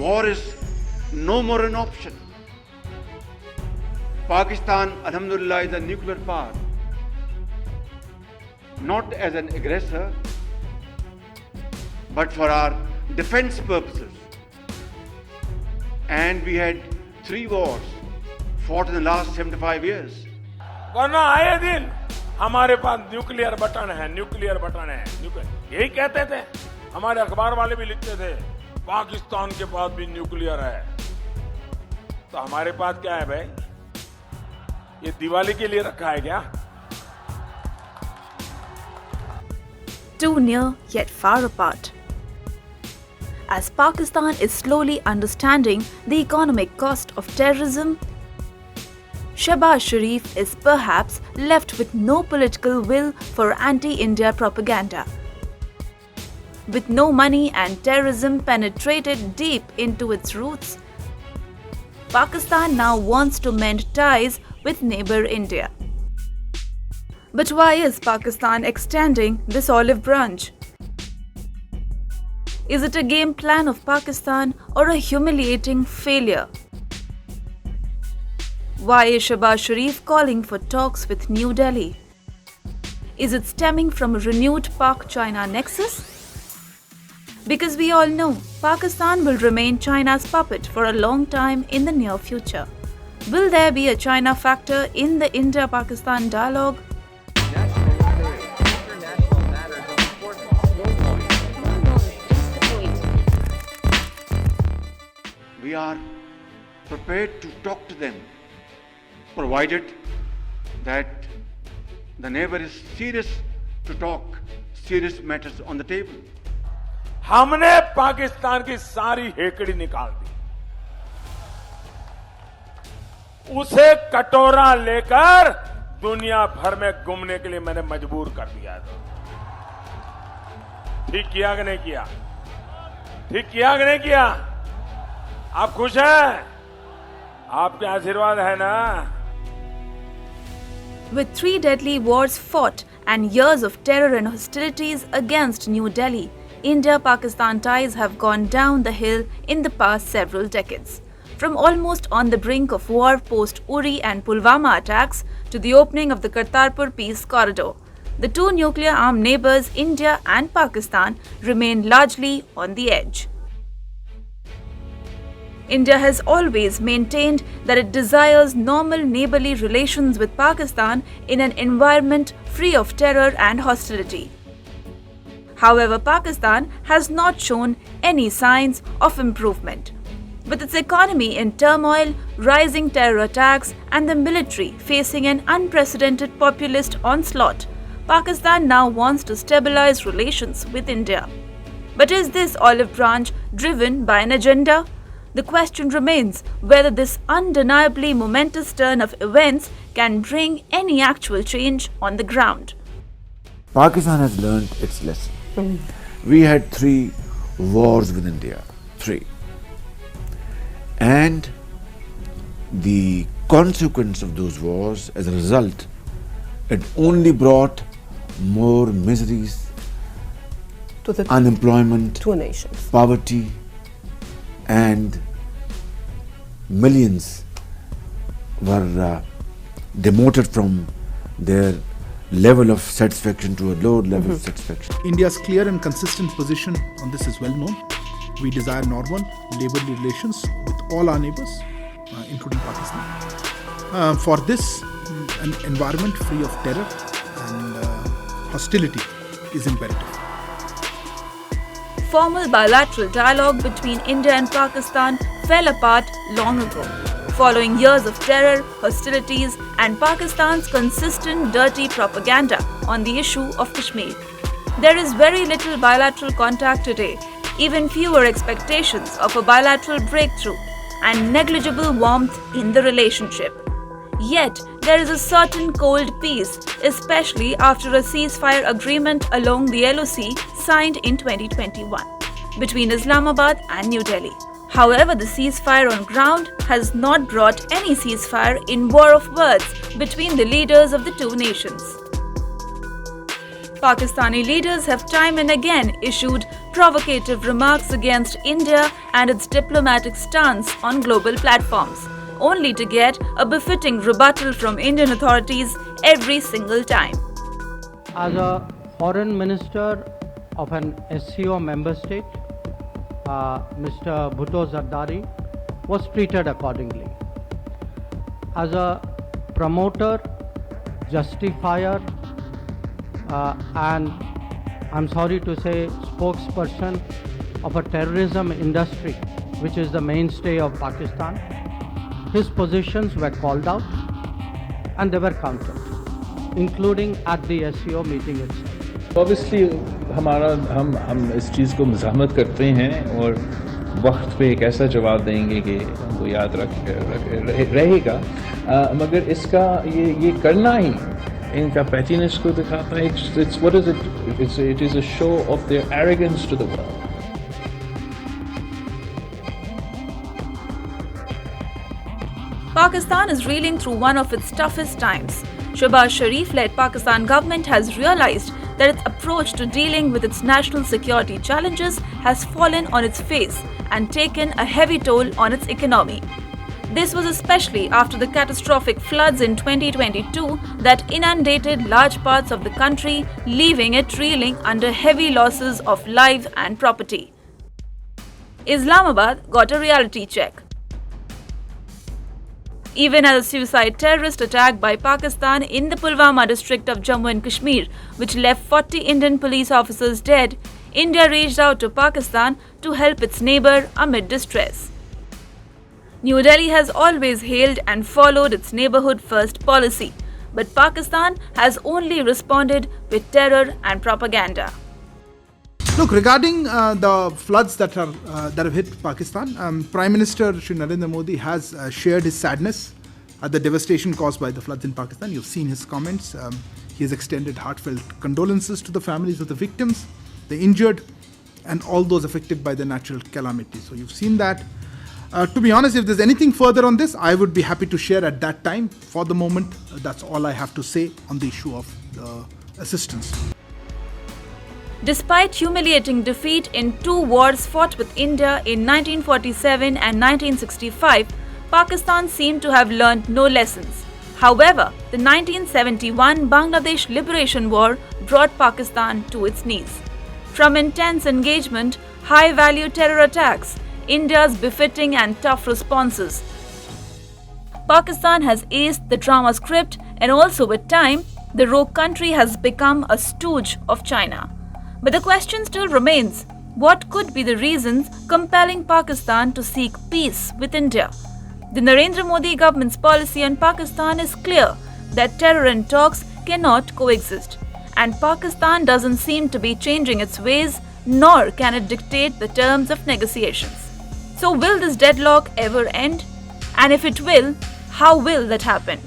war is no more an option. Pakistan, alhamdulillah, is a nuclear power. Not as an aggressor, but for our defense purposes. And we had 3 wars fought in the last 75 years. वरना आए दिन हमारे पास nuclear button है, nuclear button है, यही कहते थे। हमारे अखबार वाले भी लिखते थे पाकिस्तान के पास भी न्यूक्लियर है। तो हमारे पास क्या है भाई? ये दिवाली के लिए रखा है क्या? Too near yet far apart. As Pakistan is slowly understanding the economic cost of terrorism, Shehbaz Sharif is perhaps left with no political will for anti-India propaganda. With no money and terrorism penetrated deep into its roots, Pakistan now wants to mend ties with neighbour India. But why is Pakistan extending this olive branch? Is it a game plan of Pakistan or a humiliating failure? Why is Shehbaz Sharif calling for talks with New Delhi? Is it stemming from a renewed Pak-China nexus? Because we all know Pakistan will remain China's puppet for a long time in the near future. Will there be a China factor in the India-Pakistan dialogue? We are prepared to talk to them, provided that the neighbor is serious to talk serious matters on the table. हमने पाकिस्तान की सारी हेकड़ी निकाल दी, उसे कटोरा लेकर दुनिया भर में घूमने के लिए मैंने मजबूर कर दिया था। ठीक किया कि नहीं किया? ठीक किया कि नहीं किया? आप खुश हैं? आपके आशीर्वाद है ना? With 3 deadly wars fought and years of terror and hostilities against New Delhi, India-Pakistan ties have gone down the hill in the past several decades. From almost on the brink of war post-Uri and Pulwama attacks to the opening of the Kartarpur peace corridor, the 2 nuclear-armed neighbours, India and Pakistan, remain largely on the edge. India has always maintained that it desires normal neighbourly relations with Pakistan in an environment free of terror and hostility. However, Pakistan has not shown any signs of improvement. With its economy in turmoil, rising terror attacks, and the military facing an unprecedented populist onslaught, Pakistan now wants to stabilise relations with India. But is this olive branch driven by an agenda? The question remains whether this undeniably momentous turn of events can bring any actual change on the ground. Pakistan has learned its lesson. We had 3 wars with India, 3. And the consequence of those wars, as a result, it only brought more miseries, to the unemployment, 2 nations. poverty, and millions were demoted from their level of satisfaction to a lower level of satisfaction. India's clear and consistent position on this is well known. We desire normal, neighbourly relations with all our neighbours, including Pakistan. For this, an environment free of terror and hostility is imperative. Formal bilateral dialogue between India and Pakistan fell apart long ago, following years of terror, hostilities, and Pakistan's consistent dirty propaganda on the issue of Kashmir. There is very little bilateral contact today, even fewer expectations of a bilateral breakthrough, and negligible warmth in the relationship. Yet, there is a certain cold peace, especially after a ceasefire agreement along the LOC signed in 2021 between Islamabad and New Delhi. However, the ceasefire on ground has not brought any ceasefire in war of words between the leaders of the 2 nations. Pakistani leaders have time and again issued provocative remarks against India and its diplomatic stance on global platforms, only to get a befitting rebuttal from Indian authorities every single time. As a foreign minister of an SCO member state, Mr. Bhutto Zardari was treated accordingly. As a promoter, justifier, and I'm sorry to say spokesperson of a terrorism industry which is the mainstay of Pakistan, his positions were called out and they were countered, including at the SCO meeting itself. Obviously हम इस चीज़ को मज़ाहमत करते हैं और वक्त पे एक ऐसा जवाब देंगे कि हमको याद रहेगा, मगर इसका ये करना ही इनका पैटीनेस को दिखाता है. It is a show of their arrogance to the world. Pakistan is reeling through one of its toughest times. Shehbaz Sharif-led Pakistan government has realized that its approach to dealing with its national security challenges has fallen on its face and taken a heavy toll on its economy. This was especially after the catastrophic floods in 2022 that inundated large parts of the country, leaving it reeling under heavy losses of life and property. Islamabad got a reality check. Even as a suicide terrorist attack by Pakistan in the Pulwama district of Jammu and Kashmir, which left 40 Indian police officers dead, India reached out to Pakistan to help its neighbour amid distress. New Delhi has always hailed and followed its neighbourhood-first policy, but Pakistan has only responded with terror and propaganda. Look, regarding the floods that have hit Pakistan, Prime Minister Shri Narendra Modi has shared his sadness at the devastation caused by the floods in Pakistan. You've seen his comments. He has extended heartfelt condolences to the families of the victims, the injured, and all those affected by the natural calamity. So you've seen that. To be honest, if there's anything further on this, I would be happy to share at that time. For the moment, that's all I have to say on the issue of the assistance. Despite humiliating defeat in two wars fought with India in 1947 and 1965, Pakistan seemed to have learned no lessons. However, the 1971 Bangladesh Liberation War brought Pakistan to its knees. From intense engagement, high-value terror attacks, India's befitting and tough responses, Pakistan has aced the drama script, and also with time, the rogue country has become a stooge of China. But the question still remains, what could be the reasons compelling Pakistan to seek peace with India? The Narendra Modi government's policy on Pakistan is clear that terror and talks cannot coexist, and Pakistan doesn't seem to be changing its ways, nor can it dictate the terms of negotiations. So will this deadlock ever end? And if it will, how will that happen?